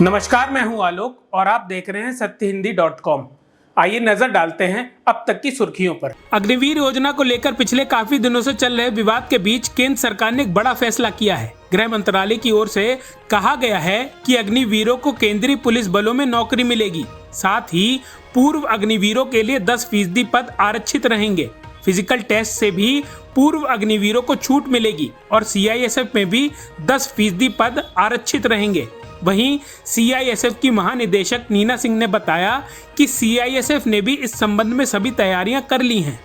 नमस्कार, मैं हूं आलोक और आप देख रहे हैं सत्यहिंदी.com। आइए नजर डालते हैं अब तक की सुर्खियों पर। अग्निवीर योजना को लेकर पिछले काफी दिनों से चल रहे विवाद के बीच केंद्र सरकार ने एक बड़ा फैसला किया है। गृह मंत्रालय की ओर से कहा गया है कि अग्निवीरों को केंद्रीय पुलिस बलों में नौकरी मिलेगी। साथ ही पूर्व अग्निवीरों के लिए 10% पद आरक्षित रहेंगे। फिजिकल टेस्ट से भी पूर्व अग्निवीरों को छूट मिलेगी और CISF में भी 10% पद आरक्षित रहेंगे। वहीं CISF की महानिदेशक नीना सिंह ने बताया कि CISF ने भी इस संबंध में सभी तैयारियां कर ली हैं।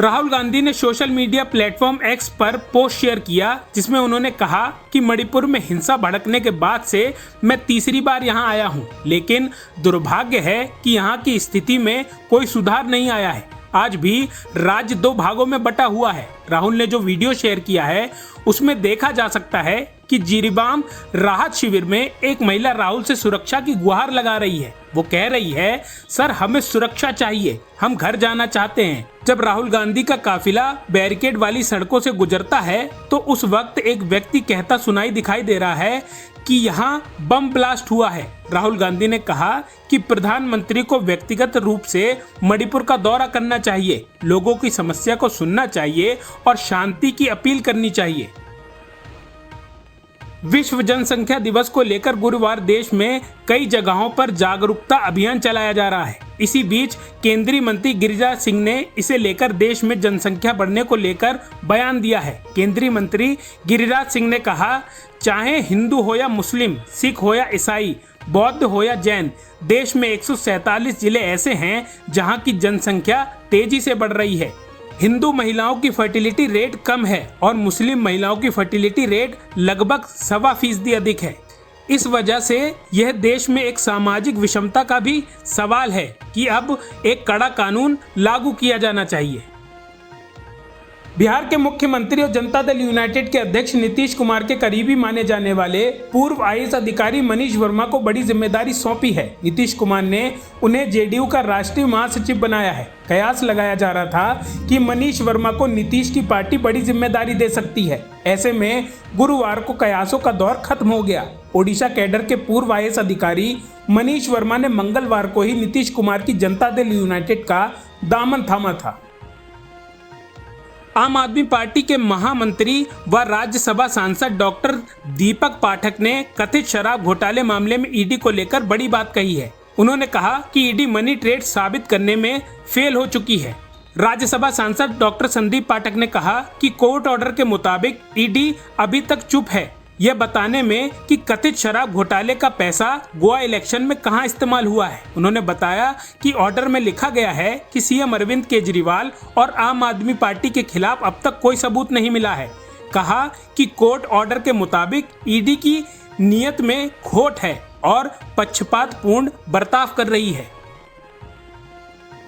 राहुल गांधी ने सोशल मीडिया प्लेटफॉर्म X पर पोस्ट शेयर किया, जिसमें उन्होंने कहा कि मणिपुर में हिंसा भड़कने के बाद से मैं तीसरी बार यहां आया हूं, लेकिन दुर्भाग्य है कि यहां की स्थिति में कोई सुधार नहीं आया है। आज भी राज्य 2 भागों में बटा हुआ है। राहुल ने जो वीडियो शेयर किया है उसमें देखा जा सकता है कि जिरीबाम राहत शिविर में एक महिला राहुल से सुरक्षा की गुहार लगा रही है। वो कह रही है, सर हमें सुरक्षा चाहिए, हम घर जाना चाहते हैं। जब राहुल गांधी का काफिला बैरिकेड वाली सड़कों से गुजरता है तो उस वक्त एक व्यक्ति कहता सुनाई दिखाई दे रहा है कि यहाँ बम ब्लास्ट हुआ है। राहुल गांधी ने कहा कि प्रधानमंत्री को व्यक्तिगत रूप से मणिपुर का दौरा करना चाहिए, लोगों की समस्या को सुनना चाहिए और शांति की अपील करनी चाहिए। विश्व जनसंख्या दिवस को लेकर गुरुवार देश में कई जगहों पर जागरूकता अभियान चलाया जा रहा है। इसी बीच केंद्रीय मंत्री गिरिराज सिंह ने इसे लेकर देश में जनसंख्या बढ़ने को लेकर बयान दिया है। केंद्रीय मंत्री गिरिराज सिंह ने कहा, चाहे हिंदू हो या मुस्लिम, सिख हो या ईसाई, बौद्ध हो या जैन, देश में 147 जिले ऐसे हैं जहां की जनसंख्या तेजी से बढ़ रही है। हिंदू महिलाओं की फर्टिलिटी रेट कम है और मुस्लिम महिलाओं की फर्टिलिटी रेट लगभग 1.25% अधिक है। इस वजह से यह देश में एक सामाजिक विषमता का भी सवाल है कि अब एक कड़ा कानून लागू किया जाना चाहिए। बिहार के मुख्यमंत्री और जनता दल यूनाइटेड के अध्यक्ष नीतीश कुमार के करीबी माने जाने वाले पूर्व IAS अधिकारी मनीष वर्मा को बड़ी जिम्मेदारी सौंपी है। नीतीश कुमार ने उन्हें JDU का राष्ट्रीय महासचिव बनाया है। कयास लगाया जा रहा था कि मनीष वर्मा को नीतीश की पार्टी बड़ी जिम्मेदारी दे सकती है। ऐसे में गुरुवार को कयासों का दौर खत्म हो गया। ओडिशा कैडर के पूर्व IAS अधिकारी मनीष वर्मा ने मंगलवार को ही नीतीश कुमार की जनता दल यूनाइटेड का दामन थामा था। आम आदमी पार्टी के महामंत्री व राज्यसभा सांसद डॉक्टर दीपक पाठक ने कथित शराब घोटाले मामले में ED को लेकर बड़ी बात कही है। उन्होंने कहा कि ED मनी ट्रेल साबित करने में फेल हो चुकी है। राज्यसभा सांसद डॉक्टर संदीप पाठक ने कहा कि कोर्ट ऑर्डर के मुताबिक ED अभी तक चुप है, यह बताने में कि कथित शराब घोटाले का पैसा गोवा इलेक्शन में कहां इस्तेमाल हुआ है। उन्होंने बताया कि ऑर्डर में लिखा गया है कि CM अरविंद केजरीवाल और आम आदमी पार्टी के खिलाफ अब तक कोई सबूत नहीं मिला है। कहा कि कोर्ट ऑर्डर के मुताबिक ED की नीयत में खोट है और पक्षपातपूर्ण बर्ताव कर रही है।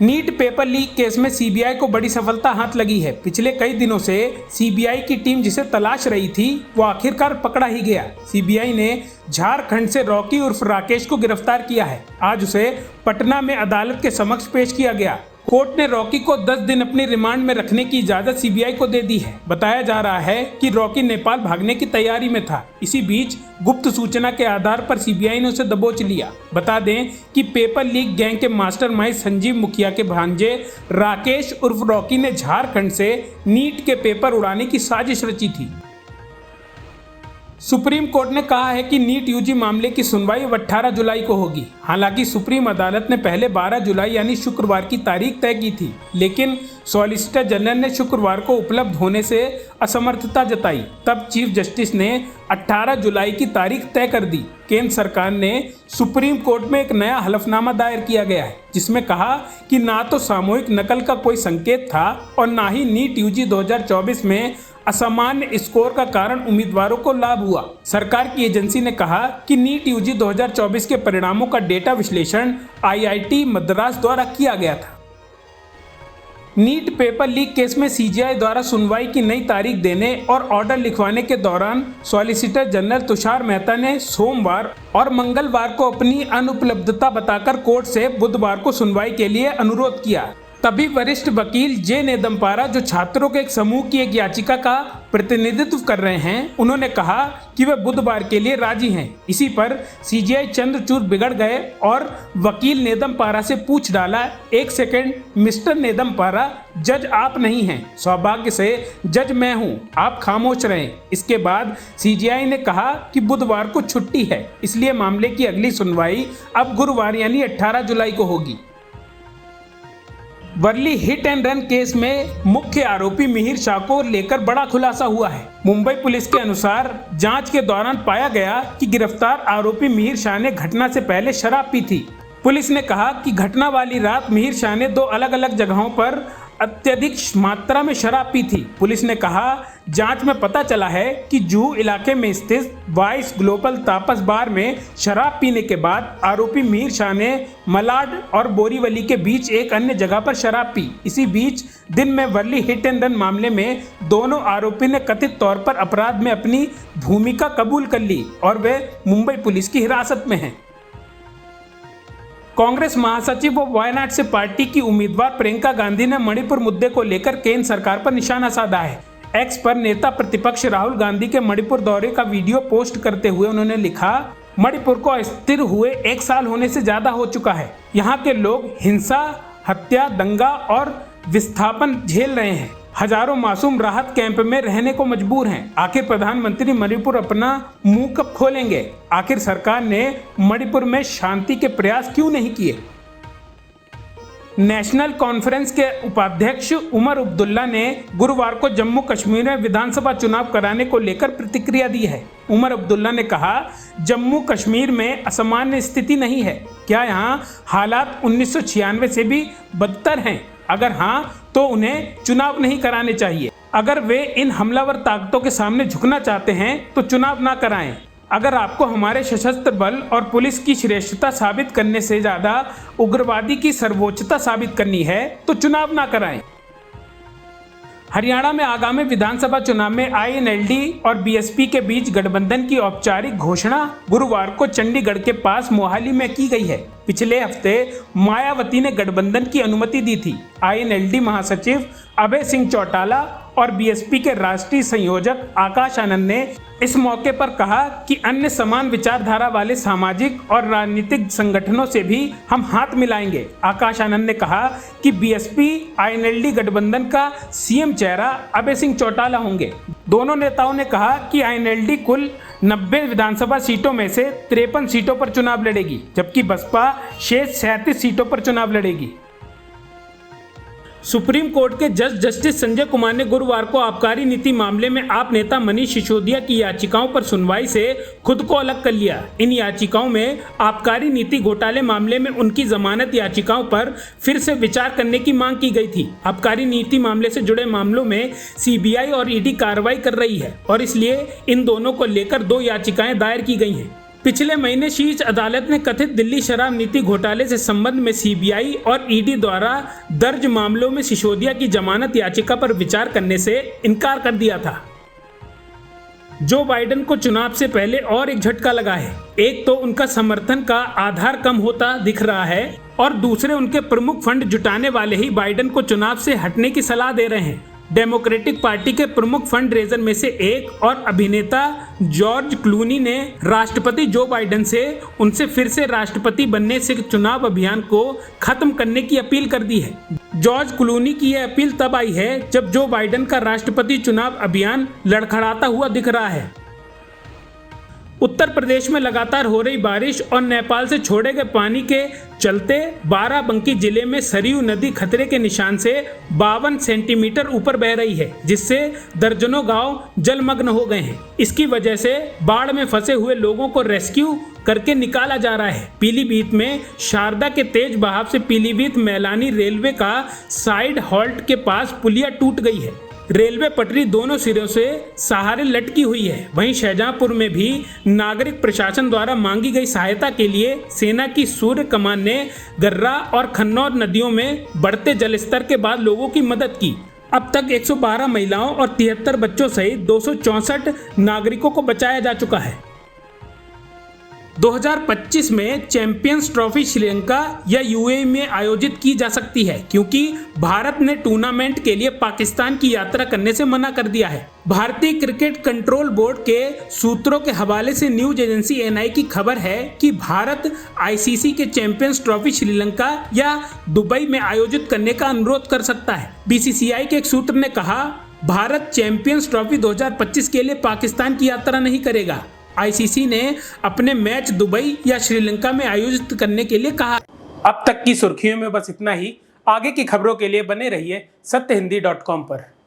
नीट पेपर लीक केस में CBI को बड़ी सफलता हाथ लगी है। पिछले कई दिनों से CBI की टीम जिसे तलाश रही थी वो आखिरकार पकड़ा ही गया। CBI ने झारखंड से रॉकी उर्फ राकेश को गिरफ्तार किया है। आज उसे पटना में अदालत के समक्ष पेश किया गया। कोर्ट ने रॉकी को 10 दिन अपनी रिमांड में रखने की इजाजत CBI को दे दी है। बताया जा रहा है कि रॉकी नेपाल भागने की तैयारी में था। इसी बीच गुप्त सूचना के आधार पर CBI ने उसे दबोच लिया। बता दें कि पेपर लीक गैंग के मास्टरमाइंड संजीव मुखिया के भांजे राकेश उर्फ रॉकी ने झारखंड से नीट के पेपर उड़ाने की साजिश रची थी। सुप्रीम कोर्ट ने कहा है कि नीट UG मामले की सुनवाई 18 जुलाई को होगी। हालांकि सुप्रीम अदालत ने पहले 12 जुलाई यानी शुक्रवार की तारीख तय की थी, लेकिन सॉलिसिटर जनरल ने शुक्रवार को उपलब्ध होने से असमर्थता जताई। तब चीफ जस्टिस ने 18 जुलाई की तारीख तय कर दी। केंद्र सरकार ने सुप्रीम कोर्ट में एक नया हलफनामा दायर किया गया है, जिसमें कहा कि ना तो सामूहिक नकल का कोई संकेत था और ना ही नीट UG 2024 में असामान्य स्कोर का कारण उम्मीदवारों को लाभ हुआ। सरकार की एजेंसी ने कहा कि नीट UG 2024 के परिणामों का डेटा विश्लेषण IIT मद्रास द्वारा किया गया था। नीट पेपर लीक केस में CGI द्वारा सुनवाई की नई तारीख देने और ऑर्डर लिखवाने के दौरान सॉलिसिटर जनरल तुषार मेहता ने सोमवार और मंगलवार को अपनी अनुपलब्धता बताकर कोर्ट से बुधवार को सुनवाई के लिए अनुरोध किया। तभी वरिष्ठ वकील जे नेदम्पारा, जो छात्रों के एक समूह की एक याचिका का प्रतिनिधित्व कर रहे हैं, उन्होंने कहा कि वे बुधवार के लिए राजी हैं। इसी पर सीजीआई चंद्रचूड़ बिगड़ गए और वकील नेदमपारा से पूछ डाला, एक सेकंड मिस्टर नेदमपारा, जज आप नहीं हैं, सौभाग्य से जज मैं हूं, आप खामोश रहें। इसके बाद सीजीआई ने कहा कि बुधवार को छुट्टी है, इसलिए मामले की अगली सुनवाई अब गुरुवार यानी 18 जुलाई को होगी। Worli hit and run case में मुख्य आरोपी मिहिर शाह को लेकर बड़ा खुलासा हुआ है। मुंबई पुलिस के अनुसार जांच के दौरान पाया गया कि गिरफ्तार आरोपी मिहिर शाह ने घटना से पहले शराब पी थी। पुलिस ने कहा कि घटना वाली रात मिहिर शाह ने 2 अलग अलग जगहों पर अत्यधिक मात्रा में शराब पी थी। पुलिस ने कहा, जांच में पता चला है कि जुहू इलाके में स्थित वाइस ग्लोबल तापस बार में शराब पीने के बाद आरोपी मिहिर शाह ने मलाड और बोरीवली के बीच एक अन्य जगह पर शराब पी। इसी बीच दिन में वर्ली हिट एंड रन मामले में दोनों आरोपी ने कथित तौर पर अपराध में अपनी भूमिका कबूल कर ली और वे मुंबई पुलिस की हिरासत में हैं। कांग्रेस महासचिव व वायनाड से पार्टी की उम्मीदवार प्रियंका गांधी ने मणिपुर मुद्दे को लेकर केंद्र सरकार पर निशाना साधा है। एक्स पर नेता प्रतिपक्ष राहुल गांधी के मणिपुर दौरे का वीडियो पोस्ट करते हुए उन्होंने लिखा, मणिपुर को अस्थिर हुए 1 साल होने से ज्यादा हो चुका है। यहाँ के लोग हिंसा, हत्या, दंगा और विस्थापन झेल रहे हैं। हजारों मासूम राहत कैंप में रहने को मजबूर हैं। आखिर प्रधानमंत्री मणिपुर अपना मुंह कब खोलेंगे? आखिर सरकार ने मणिपुर में शांति के प्रयास क्यों नहीं किए? नेशनल कॉन्फ्रेंस के उपाध्यक्ष उमर अब्दुल्ला ने गुरुवार को जम्मू कश्मीर में विधानसभा चुनाव कराने को लेकर प्रतिक्रिया दी है। उमर अब्दुल्ला ने कहा, जम्मू कश्मीर में असामान्य स्थिति नहीं है। क्या यहाँ हालात 1996 से भी बदतर हैं? अगर हाँ, तो उन्हें चुनाव नहीं कराने चाहिए। अगर वे इन हमलावर ताकतों के सामने झुकना चाहते हैं तो चुनाव ना कराएं। अगर आपको हमारे सशस्त्र बल और पुलिस की श्रेष्ठता साबित करने से ज़्यादा उग्रवादी की सर्वोच्चता साबित करनी है तो चुनाव ना कराएं। हरियाणा में आगामी विधानसभा चुनाव में आईएनएलडी और बीएसपी के बीच गठबंधन की औपचारिक घोषणा गुरुवार को चंडीगढ़ के पास मोहाली में की गई है। पिछले हफ्ते मायावती ने गठबंधन की अनुमति दी थी। आईएनएलडी महासचिव अभय सिंह चौटाला और बीएसपी के राष्ट्रीय संयोजक आकाश आनंद ने इस मौके पर कहा कि अन्य समान विचारधारा वाले सामाजिक और राजनीतिक संगठनों से भी हम हाथ मिलाएंगे। आकाश आनंद ने कहा कि बीएसपी आईएनएलडी गठबंधन का सीएम चेहरा अभय सिंह चौटाला होंगे। दोनों नेताओं ने कहा कि आईएनएलडी कुल 90 विधानसभा सीटों में से 53 सीटों पर चुनाव लड़ेगी, जबकि बसपा शेष 37 सीटों पर चुनाव लड़ेगी। सुप्रीम कोर्ट के जज जस्टिस संजय कुमार ने गुरुवार को आबकारी नीति मामले में आप नेता मनीष सिसोदिया की याचिकाओं पर सुनवाई से खुद को अलग कर लिया। इन याचिकाओं में आबकारी नीति घोटाले मामले में उनकी जमानत याचिकाओं पर फिर से विचार करने की मांग की गई थी। आबकारी नीति मामले से जुड़े मामलों में सीबीआई और ईडी कार्रवाई कर रही है और इसलिए इन दोनों को लेकर 2 याचिकाएं दायर की गई हैं। पिछले महीने शीर्ष अदालत ने कथित दिल्ली शराब नीति घोटाले से संबंध में सीबीआई और ईडी द्वारा दर्ज मामलों में सिसोदिया की जमानत याचिका पर विचार करने से इनकार कर दिया था। जो बाइडेन को चुनाव से पहले और एक झटका लगा है। एक तो उनका समर्थन का आधार कम होता दिख रहा है और दूसरे उनके प्रमुख फंड जुटाने वाले ही बाइडेन को चुनाव से हटने की सलाह दे रहे हैं। डेमोक्रेटिक पार्टी के प्रमुख फंड रेजर में से एक और अभिनेता जॉर्ज क्लूनी ने राष्ट्रपति जो बाइडेन से उनसे फिर से राष्ट्रपति बनने से चुनाव अभियान को खत्म करने की अपील कर दी है। जॉर्ज क्लूनी की यह अपील तब आई है जब जो बाइडेन का राष्ट्रपति चुनाव अभियान लड़खड़ाता हुआ दिख रहा है। उत्तर प्रदेश में लगातार हो रही बारिश और नेपाल से छोड़े गए पानी के चलते बाराबंकी जिले में सरयू नदी खतरे के निशान से 52 सेंटीमीटर ऊपर बह रही है, जिससे दर्जनों गांव जलमग्न हो गए हैं। इसकी वजह से बाढ़ में फंसे हुए लोगों को रेस्क्यू करके निकाला जा रहा है। पीलीभीत में शारदा के तेज बहाव से पीलीभीत मैलानी रेलवे का साइड हॉल्ट के पास पुलिया टूट गई है। रेलवे पटरी दोनों सिरों से सहारे लटकी हुई है। वहीं शाहजहांपुर में भी नागरिक प्रशासन द्वारा मांगी गई सहायता के लिए सेना की सूर्य कमान ने गर्रा और खन्नौर नदियों में बढ़ते जलस्तर के बाद लोगों की मदद की। अब तक 112 महिलाओं और 73 बच्चों सहित 264 नागरिकों को बचाया जा चुका है। 2025 में चैंपियंस ट्रॉफी श्रीलंका या यूएई में आयोजित की जा सकती है, क्योंकि भारत ने टूर्नामेंट के लिए पाकिस्तान की यात्रा करने से मना कर दिया है। भारतीय क्रिकेट कंट्रोल बोर्ड के सूत्रों के हवाले से न्यूज एजेंसी एनआई की खबर है कि भारत आईसीसी के चैंपियंस ट्रॉफी श्रीलंका या दुबई में आयोजित करने का अनुरोध कर सकता है। बीसीसीआई के एक सूत्र ने कहा, भारत चैंपियंस ट्रॉफी 2025 के लिए पाकिस्तान की यात्रा नहीं करेगा। आईसीसी ने अपने मैच दुबई या श्रीलंका में आयोजित करने के लिए कहा। अब तक की सुर्खियों में बस इतना ही। आगे की खबरों के लिए बने रहिए सत्यहिंदी.com पर।